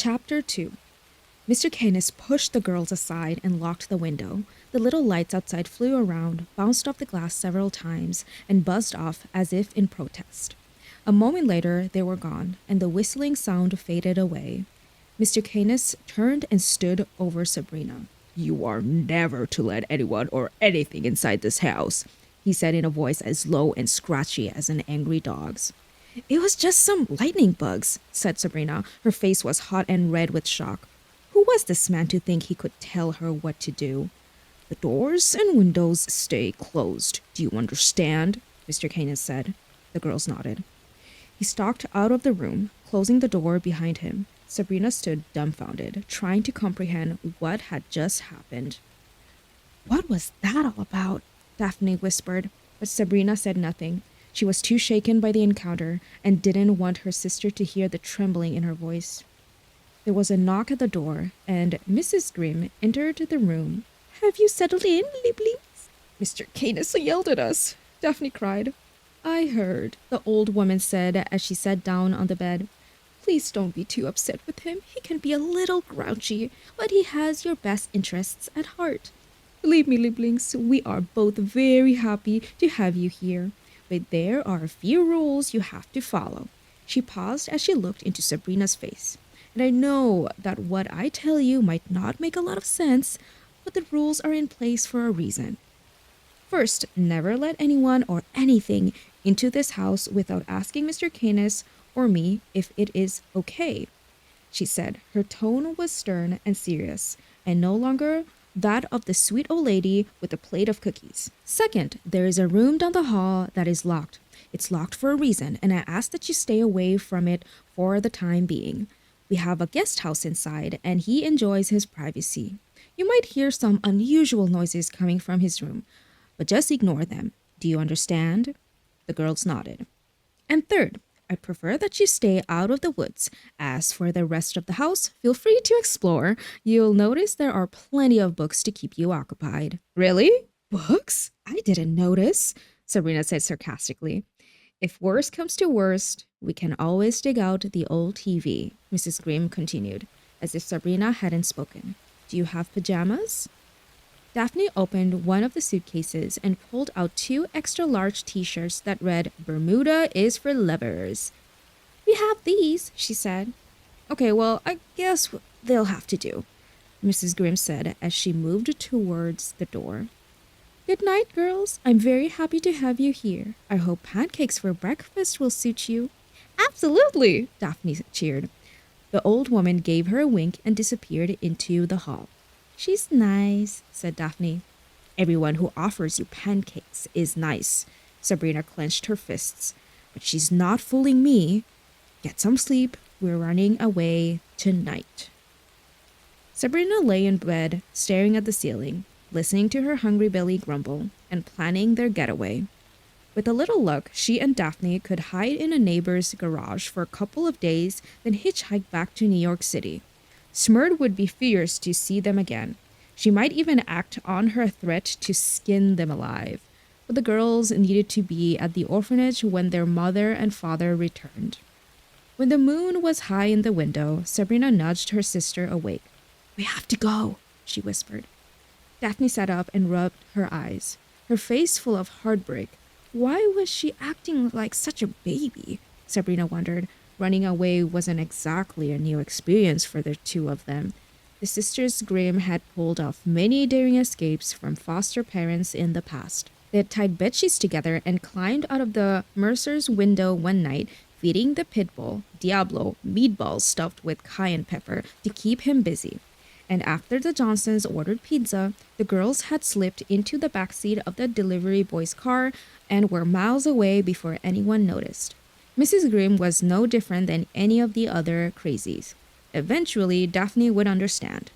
Chapter 2. Mr. Canis pushed the girls aside and locked the window. The little lights outside flew around, bounced off the glass several times, and buzzed off as if in protest. A moment later, they were gone, and the whistling sound faded away. Mr. Canis turned and stood over Sabrina. "You are never to let anyone or anything inside this house," he said in a voice as low and scratchy as an angry dog's. "It was just some lightning bugs," said Sabrina. Her face was hot and red with shock. Who was this man to think he could tell her what to do? "The doors and windows stay closed. Do you understand?" Mr. Canis said. The girls nodded. He stalked out of the room, closing the door behind him. Sabrina stood dumbfounded, trying to comprehend what had just happened. "What was that all about?" Daphne whispered, but Sabrina said nothing. She was too shaken by the encounter and didn't want her sister to hear the trembling in her voice. There was a knock at the door, and Mrs. Grimm entered the room. "Have you settled in, Lieblings?" "Mr. Canis yelled at us," Daphne cried. "I heard," the old woman said as she sat down on the bed. "Please don't be too upset with him. He can be a little grouchy, but he has your best interests at heart. Believe me, Lieblings, we are both very happy to have you here. But there are a few rules you have to follow." She paused as she looked into Sabrina's face. "And I know that what I tell you might not make a lot of sense, but the rules are in place for a reason. First, never let anyone or anything into this house without asking Mr. Canis or me if it is okay," she said. Her tone was stern and serious, and no longer that of the sweet old lady with a plate of cookies. "Second, there is a room down the hall that is locked. It's locked for a reason, and I ask that you stay away from it for the time being. We have a guest house inside, and he enjoys his privacy. You might hear some unusual noises coming from his room, but just ignore them. Do you understand?" The girls nodded. "And third, I prefer that you stay out of the woods. As for the rest of the house, feel free to explore. You'll notice there are plenty of books to keep you occupied." "Really? Books? I didn't notice," Sabrina said sarcastically. "If worse comes to worst, we can always dig out the old TV," Mrs. Grimm continued, as if Sabrina hadn't spoken. "Do you have pajamas?" Daphne opened one of the suitcases and pulled out 2 extra-large t-shirts that read, "Bermuda is for lovers." "We have these," she said. "Okay, well, I guess they'll have to do," Mrs. Grimm said as she moved towards the door. "Good night, girls. I'm very happy to have you here. I hope pancakes for breakfast will suit you." "Absolutely," Daphne cheered. The old woman gave her a wink and disappeared into the hall. "She's nice," said Daphne. "Everyone who offers you pancakes is nice." Sabrina clenched her fists. "But she's not fooling me. Get some sleep. We're running away tonight." Sabrina lay in bed, staring at the ceiling, listening to her hungry belly grumble, and planning their getaway. With a little luck, she and Daphne could hide in a neighbor's garage for a couple of days, then hitchhike back to New York City. Smurd would be fierce to see them again. She might even act on her threat to skin them alive. But the girls needed to be at the orphanage when their mother and father returned. When the moon was high in the window, Sabrina nudged her sister awake. "We have to go," she whispered. Daphne sat up and rubbed her eyes, her face full of heartbreak. Why was she acting like such a baby? Sabrina wondered. Running away wasn't exactly a new experience for the two of them. The Sisters Grimm had pulled off many daring escapes from foster parents in the past. They had tied bedsheets together and climbed out of the Mercer's window one night, feeding the pit bull, Diablo, meatballs stuffed with cayenne pepper to keep him busy. And after the Johnsons ordered pizza, the girls had slipped into the backseat of the delivery boy's car and were miles away before anyone noticed. Mrs. Grimm was no different than any of the other crazies. Eventually, Daphne would understand.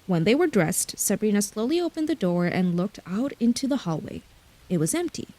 When they were dressed, Sabrina slowly opened the door and looked out into the hallway. It was empty.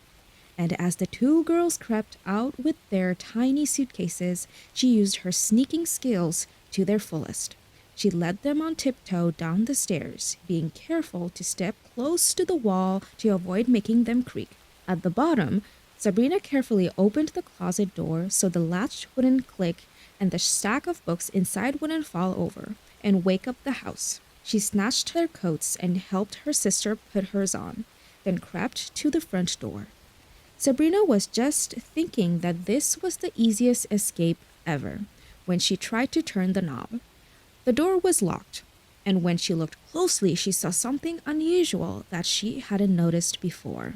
And as the two girls crept out with their tiny suitcases, she used her sneaking skills to their fullest. She led them on tiptoe down the stairs, being careful to step close to the wall to avoid making them creak. At the bottom, Sabrina carefully opened the closet door so the latch wouldn't click and the stack of books inside wouldn't fall over and wake up the house. She snatched their coats and helped her sister put hers on, then crept to the front door. Sabrina was just thinking that this was the easiest escape ever when she tried to turn the knob. The door was locked, and when she looked closely, she saw something unusual that she hadn't noticed before.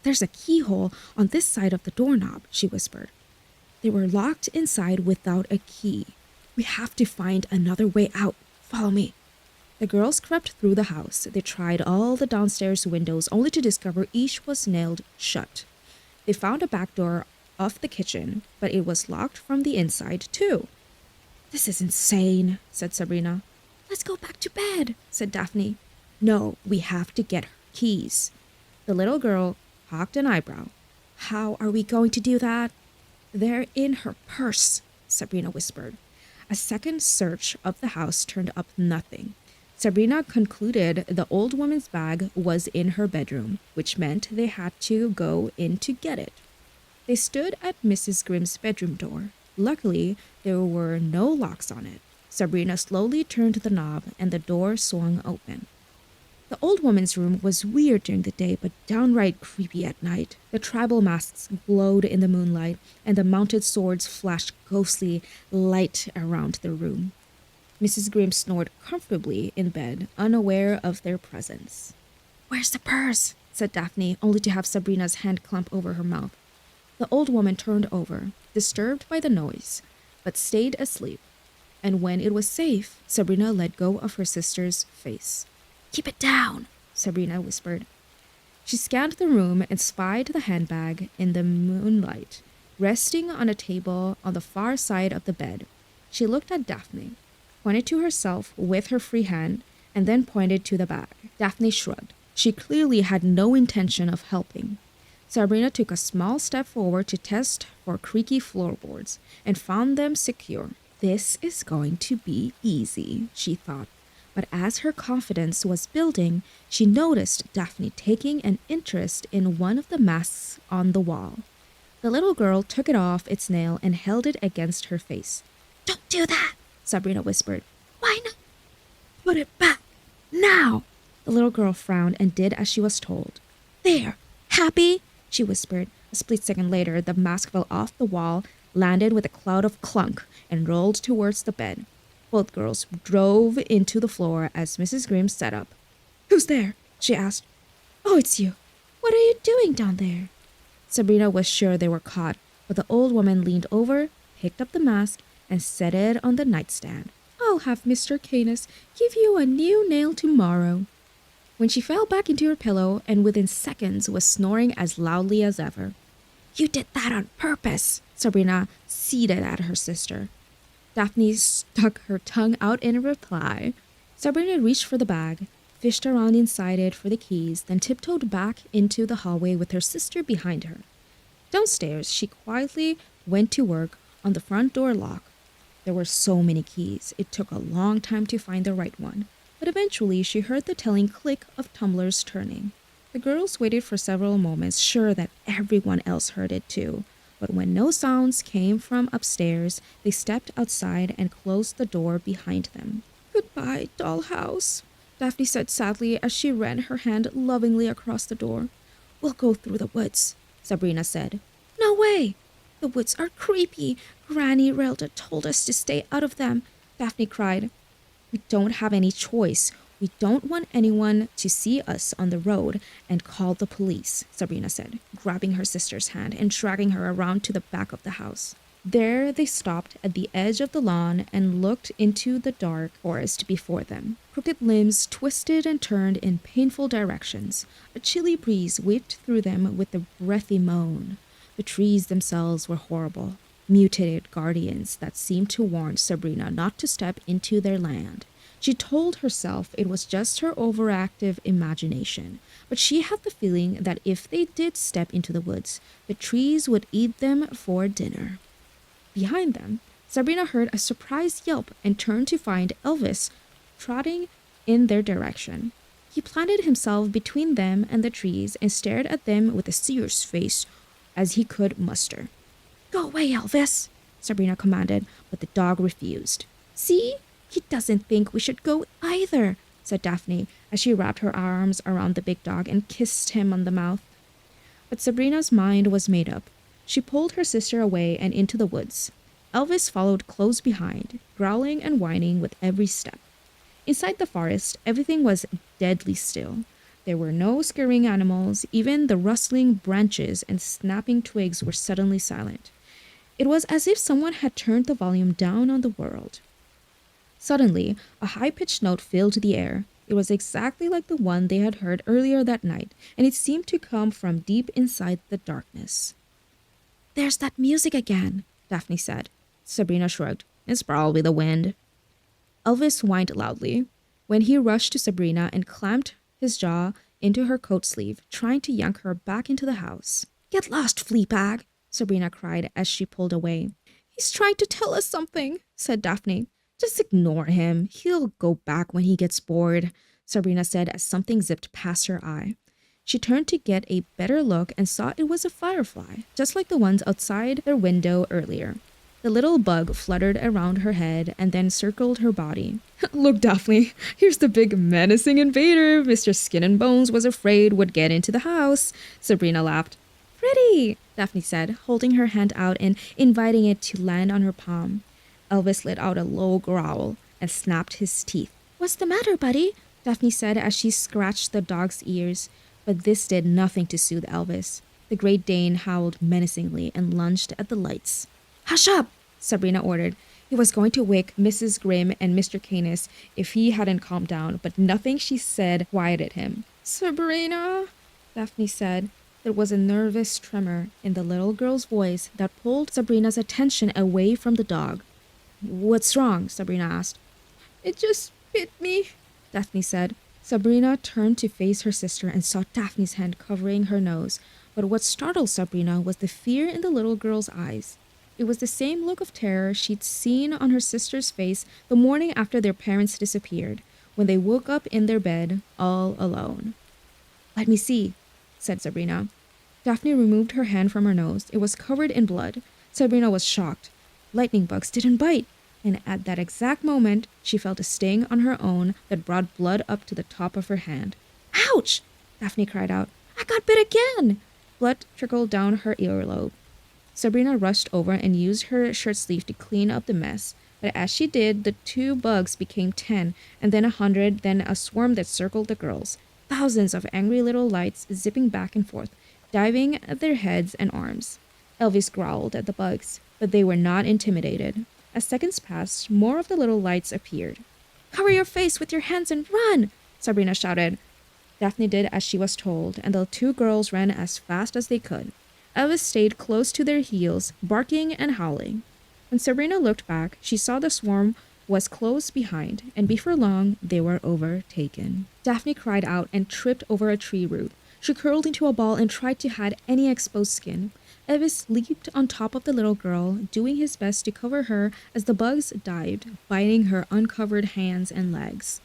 "There's a keyhole on this side of the doorknob," she whispered. "They were locked inside without a key. We have to find another way out. Follow me." The girls crept through the house. They tried all the downstairs windows only to discover each was nailed shut. They found a back door off the kitchen, but it was locked from the inside too. "This is insane," said Sabrina. "Let's go back to bed," said Daphne. "No, we have to get her keys." The little girl cocked an eyebrow. "How are we going to do that?" "They're in her purse," Sabrina whispered. A second search of the house turned up nothing. Sabrina concluded the old woman's bag was in her bedroom, which meant they had to go in to get it. They stood at Mrs. Grimm's bedroom door. Luckily, there were no locks on it. Sabrina slowly turned the knob and the door swung open. The old woman's room was weird during the day, but downright creepy at night. The tribal masks glowed in the moonlight, and the mounted swords flashed ghostly light around the room. Mrs. Grimm snored comfortably in bed, unaware of their presence. "Where's the purse?" said Daphne, only to have Sabrina's hand clamp over her mouth. The old woman turned over, disturbed by the noise, but stayed asleep. And when it was safe, Sabrina let go of her sister's face. "Keep it down," Sabrina whispered. She scanned the room and spied the handbag in the moonlight, resting on a table on the far side of the bed. She looked at Daphne, pointed to herself with her free hand, and then pointed to the bag. Daphne shrugged. She clearly had no intention of helping. Sabrina took a small step forward to test for creaky floorboards and found them secure. "This is going to be easy," she thought. But as her confidence was building, she noticed Daphne taking an interest in one of the masks on the wall. The little girl took it off its nail and held it against her face. "Don't do that," Sabrina whispered. "Why not? Put it back, now." The little girl frowned and did as she was told. "There, happy?" she whispered. A split second later, the mask fell off the wall, landed with a cloud of clunk, and rolled towards the bed. Both girls drove into the floor as Mrs. Grimm sat up. "Who's there?" she asked. "Oh, it's you. What are you doing down there?" Sabrina was sure they were caught, but the old woman leaned over, picked up the mask, and set it on the nightstand. "I'll have Mr. Canis give you a new nail tomorrow." When she fell back into her pillow and within seconds was snoring as loudly as ever. "You did that on purpose," Sabrina seethed at her sister. Daphne stuck her tongue out in reply. Sabrina reached for the bag, fished around inside it for the keys, then tiptoed back into the hallway with her sister behind her. Downstairs, she quietly went to work on the front door lock. There were so many keys, it took a long time to find the right one, but eventually she heard the telling click of tumblers turning. The girls waited for several moments, sure that everyone else heard it too. But when no sounds came from upstairs, they stepped outside and closed the door behind them. "Goodbye, dollhouse," Daphne said sadly as she ran her hand lovingly across the door. "We'll go through the woods," Sabrina said. "No way! The woods are creepy. Granny Relda told us to stay out of them," Daphne cried. "We don't have any choice. We don't want anyone to see us on the road and call the police," Sabrina said, grabbing her sister's hand and dragging her around to the back of the house. There they stopped at the edge of the lawn and looked into the dark forest before them. Crooked limbs twisted and turned in painful directions. A chilly breeze whipped through them with a breathy moan. The trees themselves were horrible, mutated guardians that seemed to warn Sabrina not to step into their land. She told herself it was just her overactive imagination, but she had the feeling that if they did step into the woods, the trees would eat them for dinner. Behind them, Sabrina heard a surprised yelp and turned to find Elvis trotting in their direction. He planted himself between them and the trees and stared at them with a serious face as he could muster. "Go away, Elvis!" Sabrina commanded, but the dog refused. See? He doesn't think we should go either, said Daphne as she wrapped her arms around the big dog and kissed him on the mouth. But Sabrina's mind was made up. She pulled her sister away and into the woods. Elvis followed close behind, growling and whining with every step. Inside the forest, everything was deadly still. There were no scurrying animals, even the rustling branches and snapping twigs were suddenly silent. It was as if someone had turned the volume down on the world. Suddenly, a high-pitched note filled the air. It was exactly like the one they had heard earlier that night, and it seemed to come from deep inside the darkness. There's that music again, Daphne said. Sabrina shrugged. It's probably the wind. Elvis whined loudly. When he rushed to Sabrina and clamped his jaw into her coat sleeve, trying to yank her back into the house. Get lost, Fleabag, Sabrina cried as she pulled away. He's trying to tell us something, said Daphne. Just ignore him. He'll go back when he gets bored, Sabrina said as something zipped past her eye. She turned to get a better look and saw it was a firefly, just like the ones outside their window earlier. The little bug fluttered around her head and then circled her body. Look, Daphne, here's the big menacing invader Mr. Skin and Bones was afraid would get into the house, Sabrina laughed. Pretty, Daphne said, holding her hand out and inviting it to land on her palm. Elvis let out a low growl and snapped his teeth. What's the matter, buddy? Daphne said as she scratched the dog's ears. But this did nothing to soothe Elvis. The Great Dane howled menacingly and lunged at the lights. Hush up, Sabrina ordered. He was going to wake Mrs. Grimm and Mr. Canis if he hadn't calmed down, but nothing she said quieted him. Sabrina, Daphne said. There was a nervous tremor in the little girl's voice that pulled Sabrina's attention away from the dog. What's wrong? Sabrina asked. It just bit me, Daphne said. Sabrina turned to face her sister and saw Daphne's hand covering her nose. But what startled Sabrina was the fear in the little girl's eyes. It was the same look of terror she'd seen on her sister's face the morning after their parents disappeared, when they woke up in their bed, all alone. Let me see, said Sabrina. Daphne removed her hand from her nose. It was covered in blood. Sabrina was shocked. Lightning bugs didn't bite, and at that exact moment, she felt a sting on her own that brought blood up to the top of her hand. Ouch! Daphne cried out. I got bit again! Blood trickled down her earlobe. Sabrina rushed over and used her shirt sleeve to clean up the mess, but as she did, the 2 bugs became 10, and then 100, then a swarm that circled the girls. Thousands of angry little lights zipping back and forth, diving at their heads and arms. Elvis growled at the bugs, but they were not intimidated. As seconds passed, more of the little lights appeared. Cover your face with your hands and run, Sabrina shouted. Daphne did as she was told, and the 2 girls ran as fast as they could. Elvis stayed close to their heels, barking and howling. When Sabrina looked back, she saw the swarm was close behind, and before long, they were overtaken. Daphne cried out and tripped over a tree root. She curled into a ball and tried to hide any exposed skin. Elvis leaped on top of the little girl, doing his best to cover her as the bugs dived, biting her uncovered hands and legs.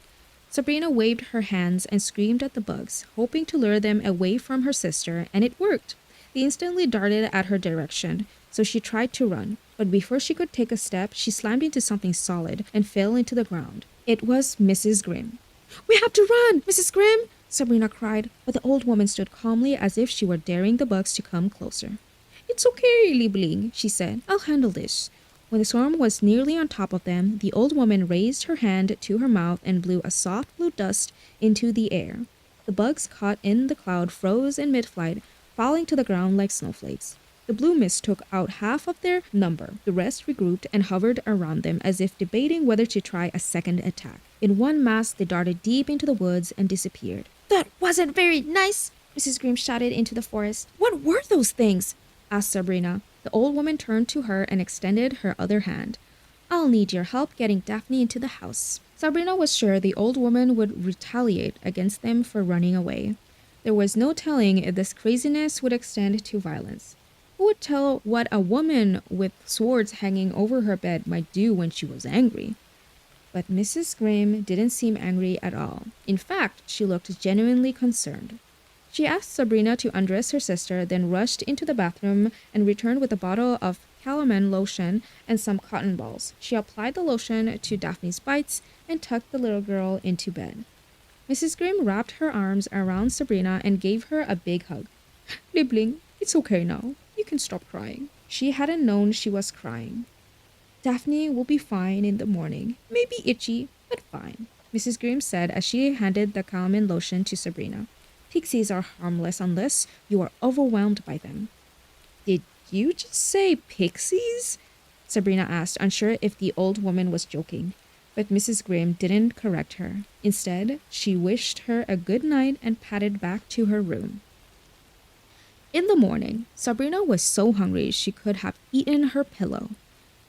Sabrina waved her hands and screamed at the bugs, hoping to lure them away from her sister, and it worked. They instantly darted at her direction, so she tried to run, but before she could take a step, she slammed into something solid and fell into the ground. It was Mrs. Grimm. We have to run, Mrs. Grimm, Sabrina cried, but the old woman stood calmly as if she were daring the bugs to come closer. It's okay, Liebling, she said. I'll handle this. When the swarm was nearly on top of them, the old woman raised her hand to her mouth and blew a soft blue dust into the air. The bugs caught in the cloud froze in mid-flight, falling to the ground like snowflakes. The blue mist took out half of their number. The rest regrouped and hovered around them as if debating whether to try a second attack. In one mass, they darted deep into the woods and disappeared. That wasn't very nice, Mrs. Grimm shouted into the forest. What were those things? Asked Sabrina. The old woman turned to her and extended her other hand. I'll need your help getting Daphne into the house. Sabrina was sure the old woman would retaliate against them for running away. There was no telling if this craziness would extend to violence. Who would tell what a woman with swords hanging over her bed might do when she was angry? But Mrs. Grimm didn't seem angry at all. In fact, she looked genuinely concerned. She asked Sabrina to undress her sister, then rushed into the bathroom and returned with a bottle of calamine lotion and some cotton balls. She applied the lotion to Daphne's bites and tucked the little girl into bed. Mrs. Grimm wrapped her arms around Sabrina and gave her a big hug. Liebling, it's okay now. You can stop crying. She hadn't known she was crying. Daphne will be fine in the morning. Maybe itchy, but fine, Mrs. Grimm said as she handed the calamine lotion to Sabrina. Pixies are harmless unless you are overwhelmed by them. Did you just say pixies? Sabrina asked, unsure if the old woman was joking. But Mrs. Grimm didn't correct her. Instead, she wished her a good night and padded back to her room. In the morning, Sabrina was so hungry she could have eaten her pillow.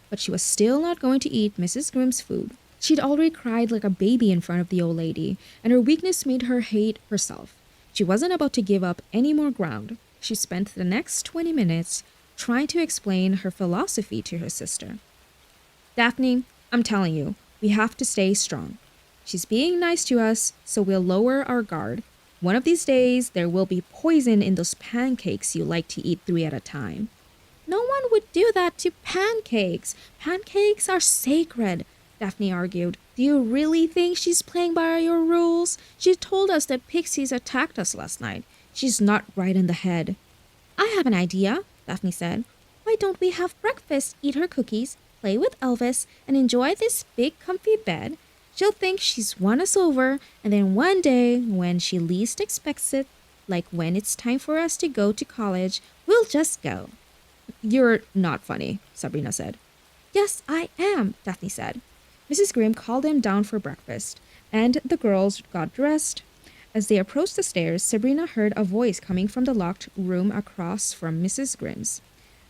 But she was still not going to eat Mrs. Grimm's food. She'd already cried like a baby in front of the old lady, and her weakness made her hate herself. She wasn't about to give up any more ground. She spent the next 20 minutes trying to explain her philosophy to her sister. Daphne, I'm telling you, we have to stay strong. She's being nice to us, so we'll lower our guard. One of these days, there will be poison in those pancakes you like to eat 3 at a time. No one would do that to pancakes. Pancakes are sacred, Daphne argued. Do you really think she's playing by your rules? She told us that pixies attacked us last night. She's not right in the head. I have an idea, Daphne said. Why don't we have breakfast, eat her cookies, play with Elvis, and enjoy this big comfy bed? She'll think she's won us over, and then one day, when she least expects it, like when it's time for us to go to college, we'll just go. You're not funny, Sabrina said. Yes, I am, Daphne said. Mrs. Grimm called them down for breakfast, and the girls got dressed. As they approached the stairs, Sabrina heard a voice coming from the locked room across from Mrs. Grimm's.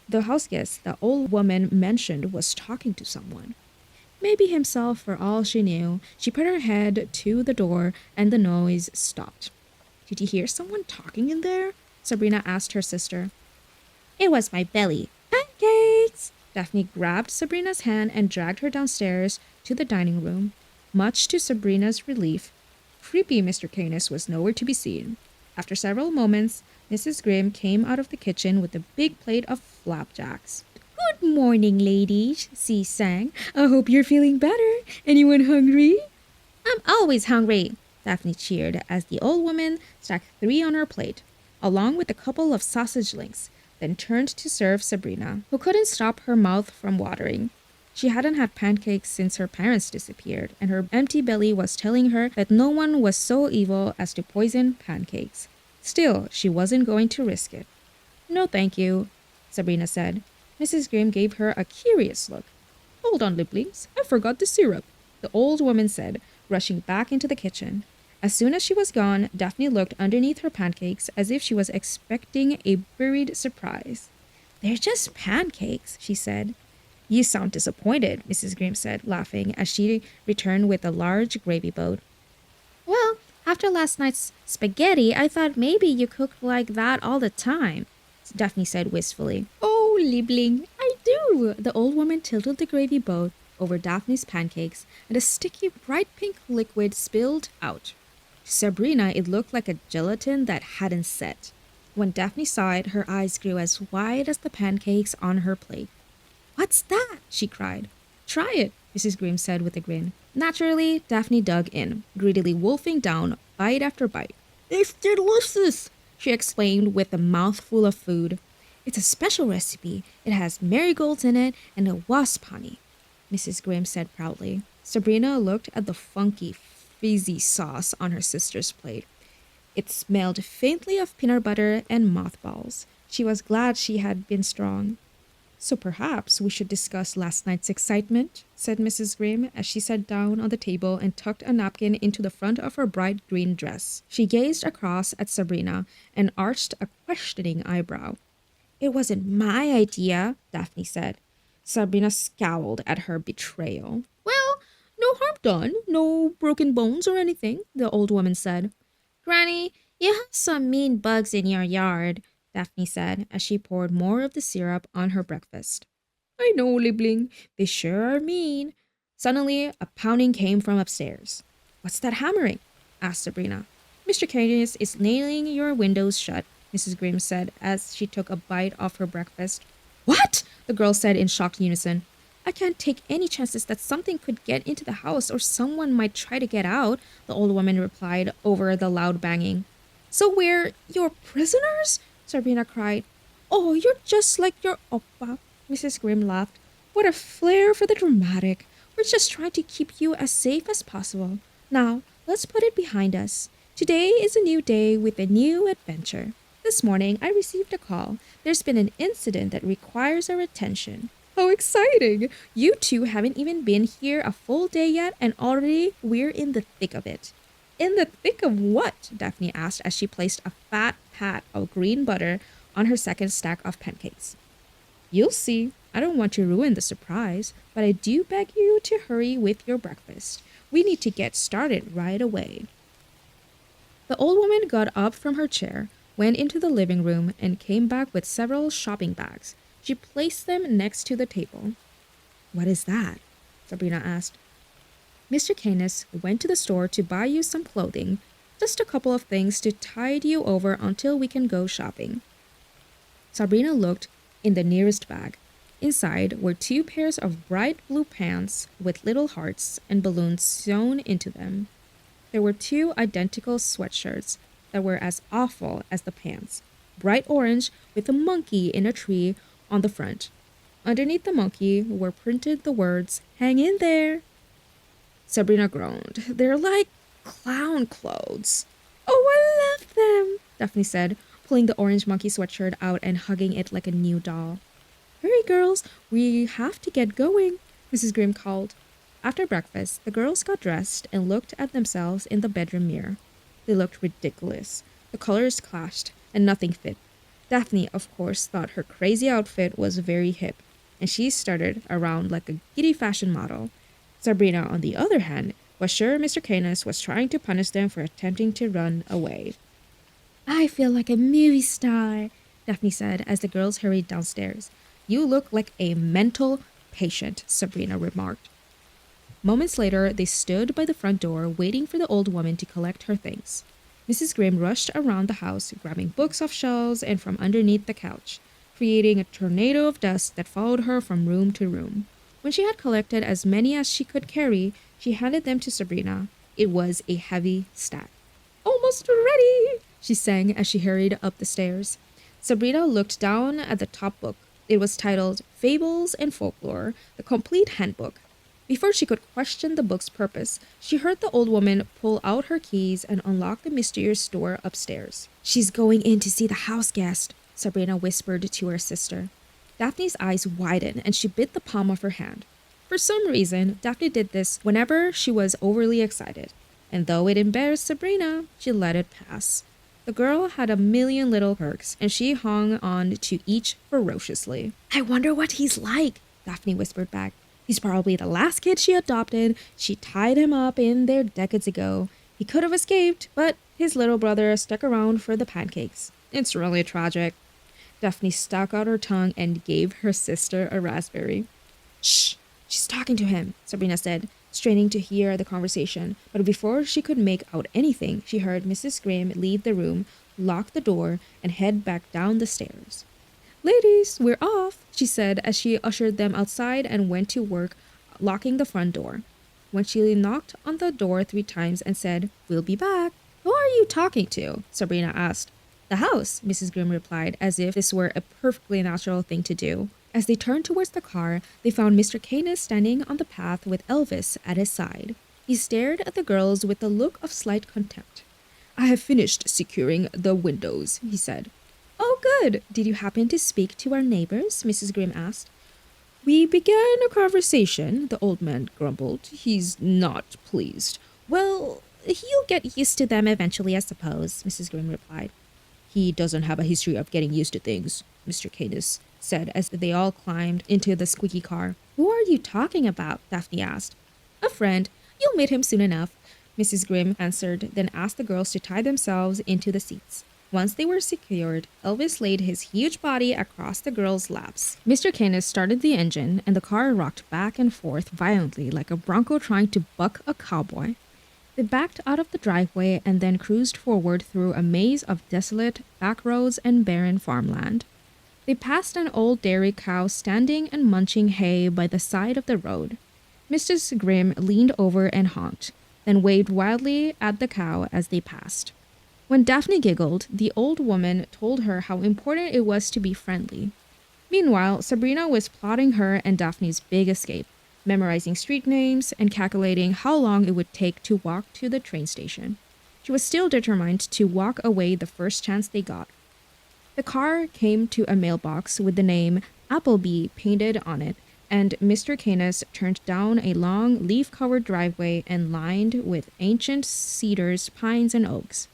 The house guest the old woman mentioned was talking to someone. Maybe himself, for all she knew. She put her head to the door, and the noise stopped. Did you hear someone talking in there? Sabrina asked her sister. It was my belly. Pancakes! Daphne grabbed Sabrina's hand and dragged her downstairs to the dining room. Much to Sabrina's relief, creepy Mr. Canis was nowhere to be seen. After several moments, Mrs. Grimm came out of the kitchen with a big plate of flapjacks. Good morning, ladies, she sang. I hope you're feeling better. Anyone hungry? I'm always hungry, Daphne cheered as the old woman stacked 3 on her plate, along with a couple of sausage links, then turned to serve Sabrina, who couldn't stop her mouth from watering. She hadn't had pancakes since her parents disappeared, and her empty belly was telling her that no one was so evil as to poison pancakes. Still, she wasn't going to risk it. No, thank you, Sabrina said. Mrs. Grimm gave her a curious look. Hold on, Lieblings, I forgot the syrup, the old woman said, rushing back into the kitchen. As soon as she was gone, Daphne looked underneath her pancakes as if she was expecting a buried surprise. They're just pancakes, she said. You sound disappointed, Mrs. Grimm said, laughing as she returned with a large gravy boat. Well, after last night's spaghetti, I thought maybe you cooked like that all the time, Daphne said wistfully. Oh, Liebling, I do. The old woman tilted the gravy boat over Daphne's pancakes, and a sticky, bright pink liquid spilled out. To Sabrina, it looked like a gelatin that hadn't set. When Daphne saw it, her eyes grew as wide as the pancakes on her plate. What's that? She cried. Try it, Mrs. Grimm said with a grin. Naturally, Daphne dug in, greedily wolfing down bite after bite. It's delicious, she exclaimed with a mouthful of food. It's a special recipe. It has marigolds in it and a wasp honey, Mrs. Grimm said proudly. Sabrina looked at the funky, fizzy sauce on her sister's plate. It smelled faintly of peanut butter and mothballs. She was glad she had been strong. So perhaps we should discuss last night's excitement, said Mrs. Grimm as she sat down on the table and tucked a napkin into the front of her bright green dress. She gazed across at Sabrina and arched a questioning eyebrow. It wasn't my idea, Daphne said. Sabrina scowled at her betrayal. Well, no harm done, no broken bones or anything, the old woman said. Granny, you have some mean bugs in your yard, Daphne said as she poured more of the syrup on her breakfast. I know, Liebling, they sure are mean. Suddenly, a pounding came from upstairs. What's that hammering? Asked Sabrina. Mr. Canis is nailing your windows shut, Mrs. Grimm said as she took a bite of her breakfast. What? The girls said in shocked unison. I can't take any chances that something could get into the house or someone might try to get out, the old woman replied over the loud banging. So we're your prisoners? Sabrina cried. Oh, you're just like your oppa, Mrs. Grimm laughed. What a flair for the dramatic. We're just trying to keep you as safe as possible. Now, let's put it behind us. Today is a new day with a new adventure. This morning, I received a call. There's been an incident that requires our attention. How exciting! You two haven't even been here a full day yet, and already we're in the thick of it. In the thick of what? Daphne asked as she placed a fat pat of green butter on her second stack of pancakes. You'll see. I don't want to ruin the surprise, but I do beg you to hurry with your breakfast. We need to get started right away. The old woman got up from her chair, went into the living room, and came back with several shopping bags. She placed them next to the table. What is that? Sabrina asked. Mr. Canis went to the store to buy you some clothing, just a couple of things to tide you over until we can go shopping. Sabrina looked in the nearest bag. Inside were 2 pairs of bright blue pants with little hearts and balloons sewn into them. There were 2 identical sweatshirts that were as awful as the pants, bright orange with a monkey in a tree on the front. Underneath the monkey were printed the words, "Hang in there." Sabrina groaned. They're like clown clothes. Oh, I love them, Daphne said, pulling the orange monkey sweatshirt out and hugging it like a new doll. Hurry, girls, we have to get going, Mrs. Grimm called. After breakfast, the girls got dressed and looked at themselves in the bedroom mirror. They looked ridiculous. The colors clashed, and nothing fit. Daphne, of course, thought her crazy outfit was very hip, and she started around like a giddy fashion model. Sabrina, on the other hand, was sure Mr. Canis was trying to punish them for attempting to run away. I feel like a movie star, Daphne said as the girls hurried downstairs. You look like a mental patient, Sabrina remarked. Moments later, they stood by the front door waiting for the old woman to collect her things. Mrs. Grimm rushed around the house, grabbing books off shelves and from underneath the couch, creating a tornado of dust that followed her from room to room. When she had collected as many as she could carry, she handed them to Sabrina. It was a heavy stack. Almost ready, she sang as she hurried up the stairs. Sabrina looked down at the top book. It was titled Fables and Folklore, the Complete Handbook. Before she could question the book's purpose, she heard the old woman pull out her keys and unlock the mysterious door upstairs. She's going in to see the house guest, Sabrina whispered to her sister. Daphne's eyes widened and she bit the palm of her hand. For some reason, Daphne did this whenever she was overly excited, and though it embarrassed Sabrina, she let it pass. The girl had a million little perks, and she hung on to each ferociously. I wonder what he's like, Daphne whispered back. He's probably the last kid she adopted. She tied him up in there decades ago. He could have escaped, but his little brother stuck around for the pancakes. It's really tragic. Daphne stuck out her tongue and gave her sister a raspberry. Shh, she's talking to him, Sabrina said, straining to hear the conversation. But before she could make out anything, she heard Mrs. Grimm leave the room, lock the door, and head back down the stairs. Ladies, we're off, she said as she ushered them outside and went to work locking the front door. When she knocked on the door 3 times and said, We'll be back. Who are you talking to? Sabrina asked. The house, Mrs. Grimm replied, as if this were a perfectly natural thing to do. As they turned towards the car, they found Mr. Canis standing on the path with Elvis at his side. He stared at the girls with a look of slight contempt. I have finished securing the windows, he said. Oh, good. Did you happen to speak to our neighbors? Mrs. Grimm asked. We began a conversation, the old man grumbled. He's not pleased. Well, he'll get used to them eventually, I suppose, Mrs. Grimm replied. He doesn't have a history of getting used to things, Mr. Canis said as they all climbed into the squeaky car. Who are you talking about? Daphne asked. A friend. You'll meet him soon enough, Mrs. Grimm answered, then asked the girls to tie themselves into the seats. Once they were secured, Elvis laid his huge body across the girls' laps. Mr. Canis started the engine, and the car rocked back and forth violently like a bronco trying to buck a cowboy. They backed out of the driveway and then cruised forward through a maze of desolate back roads and barren farmland. They passed an old dairy cow standing and munching hay by the side of the road. Mrs. Grimm leaned over and honked, then waved wildly at the cow as they passed. When Daphne giggled, the old woman told her how important it was to be friendly. Meanwhile, Sabrina was plotting her and Daphne's big escape, memorizing street names and calculating how long it would take to walk to the train station. She was still determined to walk away the first chance they got. The car came to a mailbox with the name Appleby painted on it, and Mr. Canis turned down a long, leaf-covered driveway and lined with ancient cedars, pines, and oaks.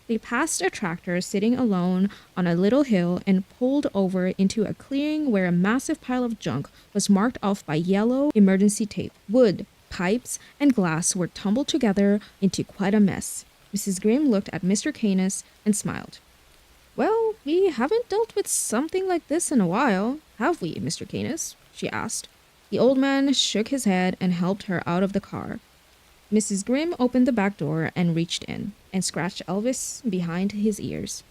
They passed a tractor sitting alone on a little hill and pulled over into a clearing where a massive pile of junk was marked off by yellow emergency tape. Wood, pipes, and glass were tumbled together into quite a mess. Mrs. Grimm looked at Mr. Canis and smiled. "Well, we haven't dealt with something like this in a while, have we, Mr. Canis?" she asked. The old man shook his head and helped her out of the car. Mrs. Grimm opened the back door and reached in, and scratched Elvis behind his ears.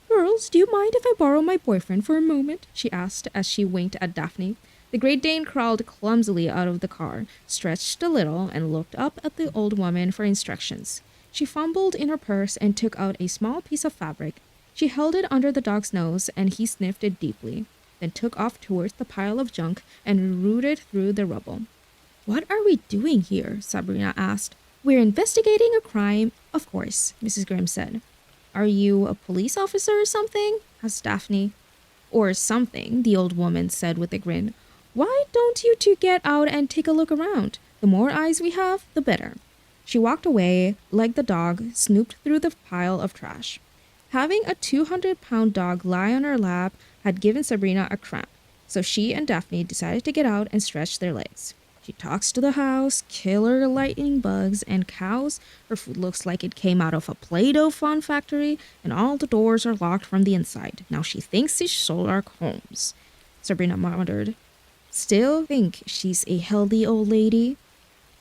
"Girls, do you mind if I borrow my boyfriend for a moment?" she asked as she winked at Daphne. The Great Dane crawled clumsily out of the car, stretched a little, and looked up at the old woman for instructions. She fumbled in her purse and took out a small piece of fabric. She held it under the dog's nose, and he sniffed it deeply, then took off towards the pile of junk and rooted through the rubble. "What are we doing here?" Sabrina asked. "We're investigating a crime, of course," Mrs. Grimm said. "Are you a police officer or something?" asked Daphne. "Or something," the old woman said with a grin. "Why don't you two get out and take a look around? The more eyes we have, the better." She walked away, like the dog, snooped through the pile of trash. Having a 200-pound dog lie on her lap had given Sabrina a cramp, so she and Daphne decided to get out and stretch their legs. She talks to the house, killer lightning bugs, and cows. Her food looks like it came out of a Play-Doh fun factory, and all the doors are locked from the inside. Now she thinks she's Sherlock Holmes, Sabrina muttered. "Still think she's a healthy old lady?"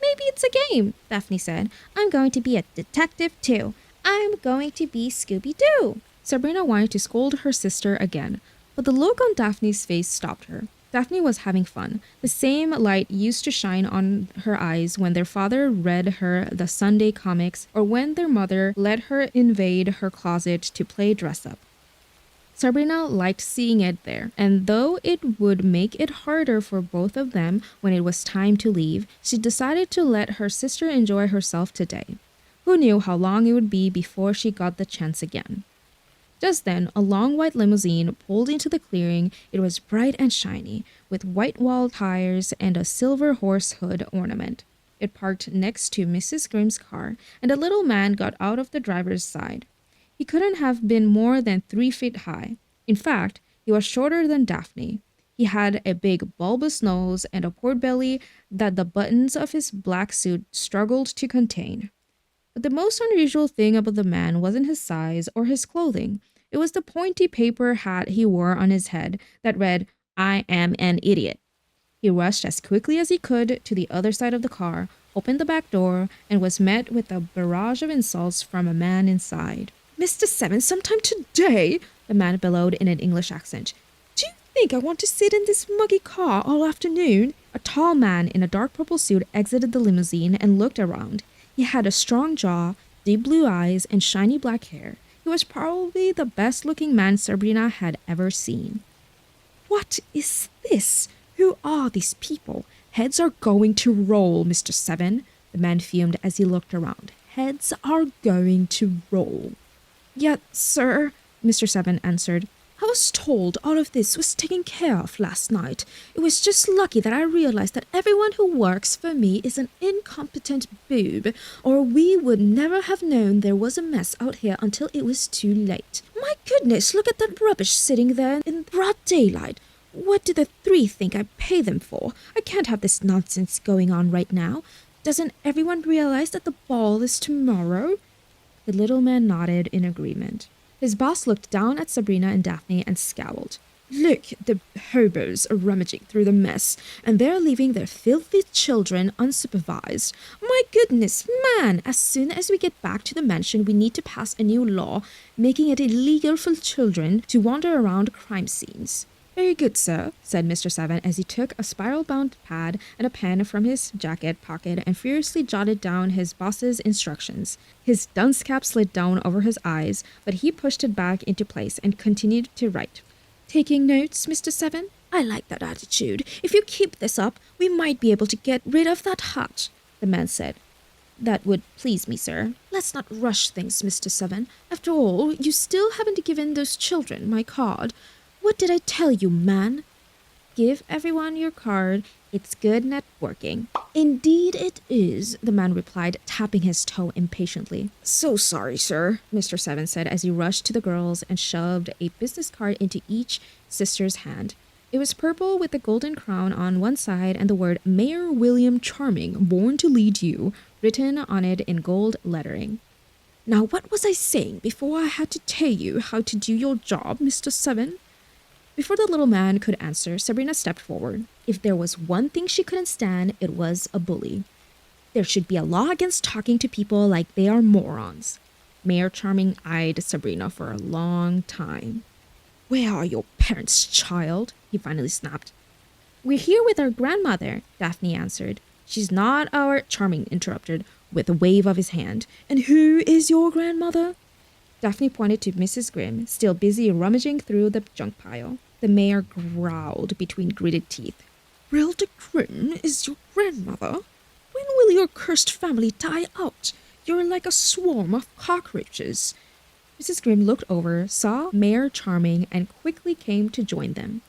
"Maybe it's a game," Daphne said. "I'm going to be a detective too. I'm going to be Scooby-Doo." Sabrina wanted to scold her sister again, but the look on Daphne's face stopped her. Daphne was having fun. The same light used to shine on her eyes when their father read her the Sunday comics or when their mother let her invade her closet to play dress-up. Sabrina liked seeing it there, and though it would make it harder for both of them when it was time to leave, she decided to let her sister enjoy herself today. Who knew how long it would be before she got the chance again? Just then, a long white limousine pulled into the clearing. It was bright and shiny, with white wall tires and a silver horse hood ornament. It parked next to Mrs. Grimm's car, and a little man got out of the driver's side. He couldn't have been more than 3 feet high. In fact, he was shorter than Daphne. He had a big bulbous nose and a pork belly that the buttons of his black suit struggled to contain. But the most unusual thing about the man wasn't his size or his clothing. It was the pointy paper hat he wore on his head that read, "I am an idiot." He rushed as quickly as he could to the other side of the car, opened the back door, and was met with a barrage of insults from a man inside. "Mr. Seven, sometime today," the man bellowed in an English accent. "Do you think I want to sit in this muggy car all afternoon?" A tall man in a dark purple suit exited the limousine and looked around. He had a strong jaw, deep blue eyes, and shiny black hair. He was probably the best-looking man Sabrina had ever seen. "What is this? Who are these people? Heads are going to roll, Mr. Seven," the man fumed as he looked around. "Heads are going to roll." "Yes, sir," Mr. Seven answered. "I was told all of this was taken care of last night. It was just lucky that I realized that everyone who works for me is an incompetent boob, or we would never have known there was a mess out here until it was too late. My goodness, look at that rubbish sitting there in broad daylight. What do the 3 think I pay them for? I can't have this nonsense going on right now. Doesn't everyone realize that the ball is tomorrow?" The little man nodded in agreement. His boss looked down at Sabrina and Daphne and scowled. "Look, the hobos are rummaging through the mess, and they're leaving their filthy children unsupervised. My goodness, Man, as soon as we get back to the mansion, we need to pass a new law making it illegal for children to wander around crime scenes. Very good, sir, said Mr. Seven as he took a spiral-bound pad and a pen from his jacket pocket and furiously jotted down his boss's instructions. His dunce cap slid down over his eyes, but he pushed it back into place and continued to write. Taking notes, Mr. Seven? I like that attitude. If you keep this up, we might be able to get rid of that hut, the man said. That would please me, sir. Let's not rush things, Mr. Seven. After all, you still haven't given those children my card. What did I tell you, man? Give everyone your card. It's good networking. Indeed it is, the man replied, tapping his toe impatiently. So sorry, sir, Mr. Seven said as he rushed to the girls and shoved a business card into each sister's hand. It was purple with a golden crown on one side and the word Mayor William Charming, born to lead you, written on it in gold lettering. Now what was I saying before I had to tell you how to do your job, Mr. Seven? Before the little man could answer, Sabrina stepped forward. If there was one thing she couldn't stand, it was a bully. There should be a law against talking to people like they are morons. Mayor Charming eyed Sabrina for a long time. Where are your parents, child? He finally snapped. We're here with our grandmother, Daphne answered. She's not our... Charming interrupted with a wave of his hand. And who is your grandmother? Daphne pointed to Mrs. Grimm, still busy rummaging through the junk pile. The mayor growled between gritted teeth. Rilda Grimm is your grandmother? When will your cursed family die out? You're like a swarm of cockroaches. Mrs. Grimm looked over, saw Mayor Charming, and quickly came to join them.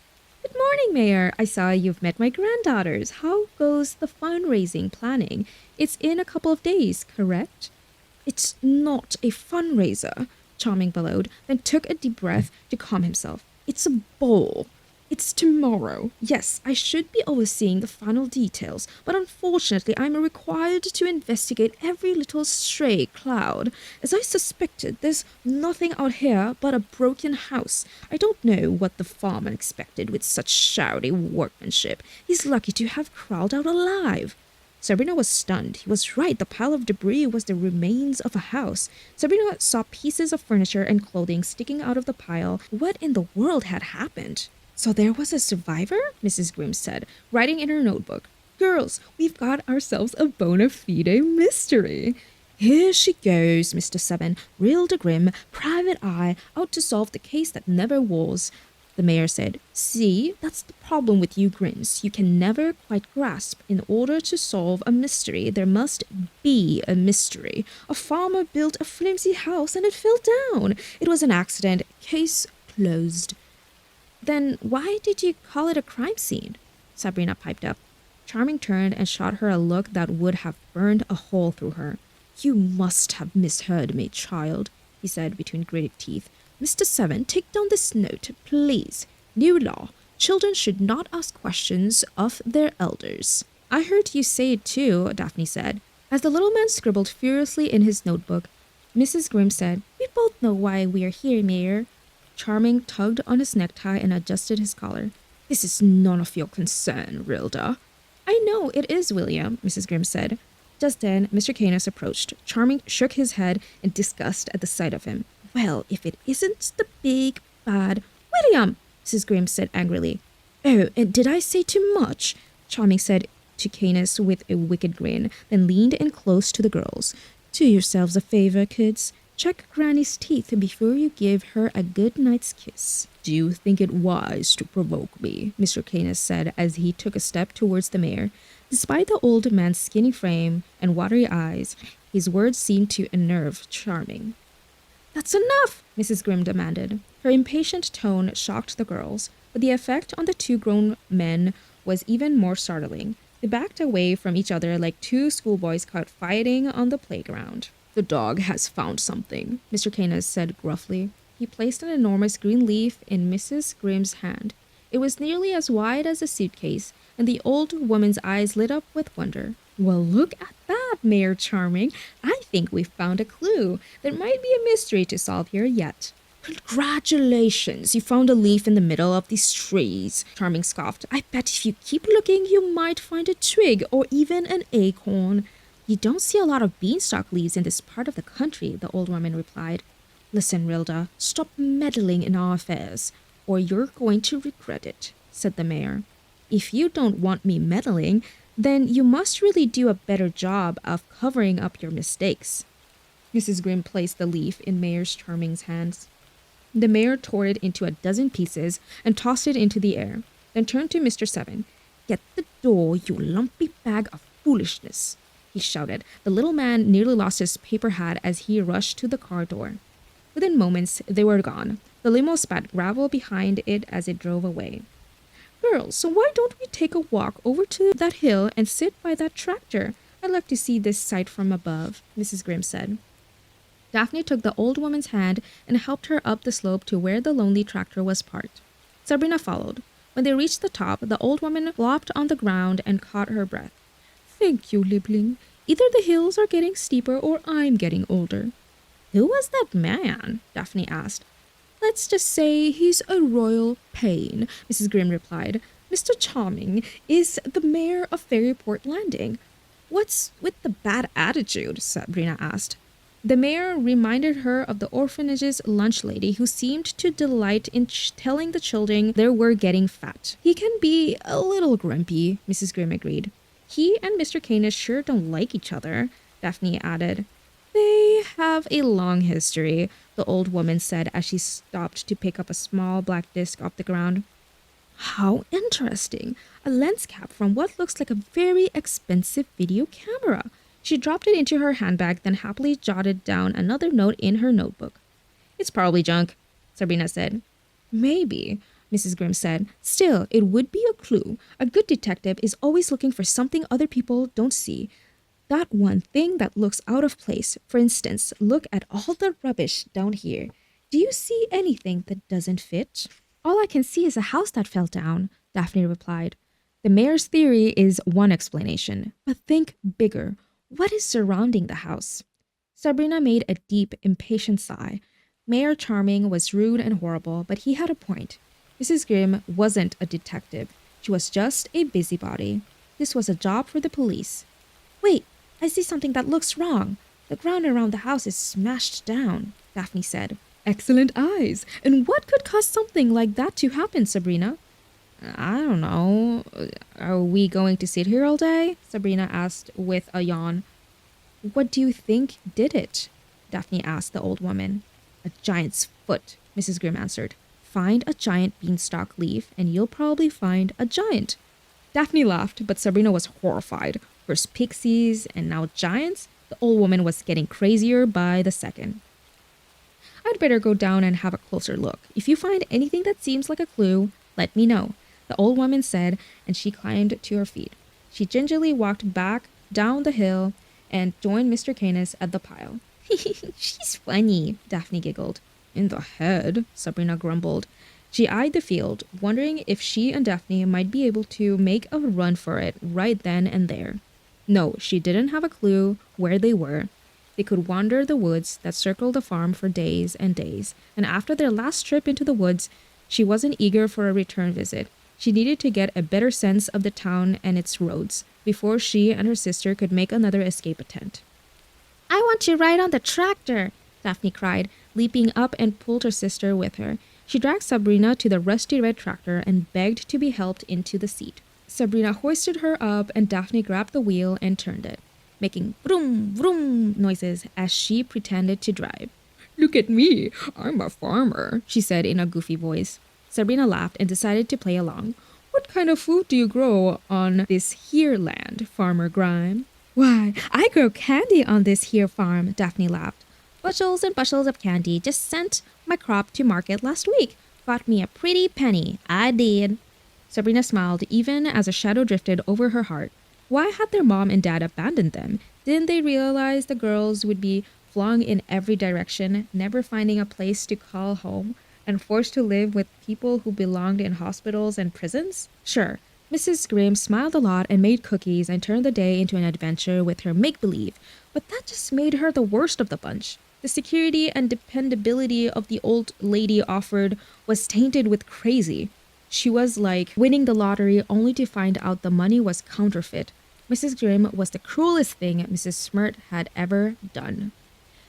Good morning, Mayor. I saw you've met my granddaughters. How goes the fundraising planning? It's in a couple of days, correct? It's not a fundraiser, Charming bellowed, then took a deep breath to calm himself. It's a ball. It's tomorrow. Yes, I should be overseeing the final details, but unfortunately I'm required to investigate every little stray cloud. As I suspected, there's nothing out here but a broken house. I don't know what the farmer expected with such shoddy workmanship. He's lucky to have crawled out alive. Sabrina was stunned. He was right. The pile of debris was the remains of a house. Sabrina saw pieces of furniture and clothing sticking out of the pile. What in the world had happened? So there was a survivor? Mrs. Grimm said, writing in her notebook. Girls, we've got ourselves a bona fide mystery. Here she goes, Mr. Seven, Rilda Grimm, private eye, out to solve the case that never was. The mayor said, See, that's the problem with you Grimms. You can never quite grasp. In order to solve a mystery, there must be a mystery. A farmer built a flimsy house and it fell down. It was an accident. Case closed. Then why did you call it a crime scene? Sabrina piped up. Charming turned and shot her a look that would have burned a hole through her. You must have misheard me, child, he said between gritted teeth. Mr. Seven, take down this note, please. New law. Children should not ask questions of their elders. I heard you say it too, Daphne said. As the little man scribbled furiously in his notebook, Mrs. Grimm said, We both know why we are here, Mayor. Charming tugged on his necktie and adjusted his collar. This is none of your concern, Rilda. I know it is, William, Mrs. Grimm said. Just then, Mr. Canis approached. Charming shook his head in disgust at the sight of him. Well, if it isn't the big, bad... William! Mrs. Grimm said angrily. Oh, and did I say too much? Charming said to Canis with a wicked grin, then leaned in close to the girls. Do yourselves a favor, kids. Check Granny's teeth before you give her a good night's kiss. Do you think it wise to provoke me? Mr. Canis said as he took a step towards the mayor. Despite the old man's skinny frame and watery eyes, his words seemed to unnerve Charming. That's enough, Mrs. Grimm demanded. Her impatient tone shocked the girls, but the effect on the two grown men was even more startling. They backed away from each other like two schoolboys caught fighting on the playground. The dog has found something, Mr. Canis said gruffly. He placed an enormous green leaf in Mrs. Grimm's hand. It was nearly as wide as a suitcase, and the old woman's eyes lit up with wonder. Well, look at that, Mayor Charming. I think we've found a clue. There might be a mystery to solve here yet. Congratulations, you found a leaf in the middle of these trees, Charming scoffed. I bet if you keep looking, you might find a twig or even an acorn. You don't see a lot of beanstalk leaves in this part of the country, the old woman replied. Listen, Rilda, stop meddling in our affairs, or you're going to regret it, said the mayor. If you don't want me meddling, then you must really do a better job of covering up your mistakes. Mrs. Grimm placed the leaf in Mayor Charming's hands. The mayor tore it into a dozen pieces and tossed it into the air, then turned to Mr. Seven. Get the door, you lumpy bag of foolishness, he shouted. The little man nearly lost his paper hat as he rushed to the car door. Within moments, they were gone. The limo spat gravel behind it as it drove away. Girls, so why don't we take a walk over to that hill and sit by that tractor? I'd like to see this sight from above, Mrs. Grimm said. Daphne took the old woman's hand and helped her up the slope to where the lonely tractor was parked. Sabrina followed. When they reached the top, the old woman flopped on the ground and caught her breath. Thank you, Liebling. Either the hills are getting steeper or I'm getting older. Who was that man? Daphne asked. Let's just say he's a royal pain, Mrs. Grimm replied. Mr. Charming is the mayor of Fairyport Landing. What's with the bad attitude? Sabrina asked. The mayor reminded her of the orphanage's lunch lady who seemed to delight in telling the children they were getting fat. He can be a little grumpy, Mrs. Grimm agreed. He and Mr. Canis sure don't like each other, Daphne added. They have a long history, the old woman said as she stopped to pick up a small black disc off the ground. How interesting! A lens cap from what looks like a very expensive video camera. She dropped it into her handbag, then happily jotted down another note in her notebook. It's probably junk, Sabrina said. Maybe, Mrs. Grimm said. Still, it would be a clue. A good detective is always looking for something other people don't see. That one thing that looks out of place. For instance, look at all the rubbish down here. Do you see anything that doesn't fit? All I can see is a house that fell down, Daphne replied. The mayor's theory is one explanation, but think bigger. What is surrounding the house? Sabrina made a deep, impatient sigh. Mayor Charming was rude and horrible, but he had a point. Mrs. Grimm wasn't a detective. She was just a busybody. This was a job for the police. Wait, I see something that looks wrong. The ground around the house is smashed down, Daphne said. Excellent eyes. And what could cause something like that to happen, Sabrina? I don't know. Are we going to sit here all day? Sabrina asked with a yawn. What do you think did it? Daphne asked the old woman. A giant's foot, Mrs. Grimm answered. Find a giant beanstalk leaf and you'll probably find a giant. Daphne laughed, but Sabrina was horrified. First pixies and now giants? The old woman was getting crazier by the second. I'd better go down and have a closer look. If you find anything that seems like a clue, let me know, the old woman said, and she climbed to her feet. She gingerly walked back down the hill and joined Mr. Canis at the pile. She's funny, Daphne giggled. In the head, Sabrina grumbled. She eyed the field, wondering if she and Daphne might be able to make a run for it right then and there. No, she didn't have a clue where they were. They could wander the woods that circled the farm for days and days, and after their last trip into the woods, she wasn't eager for a return visit. She needed to get a better sense of the town and its roads before she and her sister could make another escape attempt. I want to ride on the tractor, Daphne cried, leaping up and pulled her sister with her. She dragged Sabrina to the rusty red tractor and begged to be helped into the seat. Sabrina hoisted her up and Daphne grabbed the wheel and turned it, making vroom, vroom noises as she pretended to drive. Look at me, I'm a farmer, she said in a goofy voice. Sabrina laughed and decided to play along. What kind of food do you grow on this here land, Farmer Grime? Why, I grow candy on this here farm, Daphne laughed. Bushels and bushels of candy. Just sent my crop to market last week. Got me a pretty penny. I did. Sabrina smiled even as a shadow drifted over her heart. Why had their mom and dad abandoned them? Didn't they realize the girls would be flung in every direction, never finding a place to call home, and forced to live with people who belonged in hospitals and prisons? Sure, Mrs. Grimm smiled a lot and made cookies and turned the day into an adventure with her make-believe, but that just made her the worst of the bunch. The security and dependability of the old lady offered was tainted with crazy. She was like winning the lottery only to find out the money was counterfeit. Mrs. Grimm was the cruelest thing Mrs. Smirt had ever done.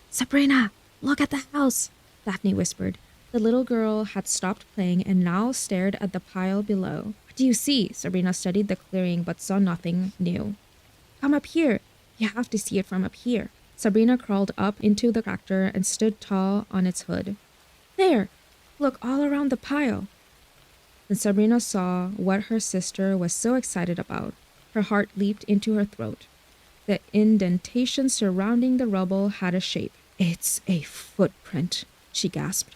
Sabrina, look at the house, Daphne whispered. The little girl had stopped playing and now stared at the pile below. What do you see? Sabrina studied the clearing but saw nothing new. Come up here. You have to see it from up here. Sabrina crawled up into the tractor and stood tall on its hood. There! Look all around the pile. Then Sabrina saw what her sister was so excited about. Her heart leaped into her throat. The indentation surrounding the rubble had a shape. It's a footprint, she gasped.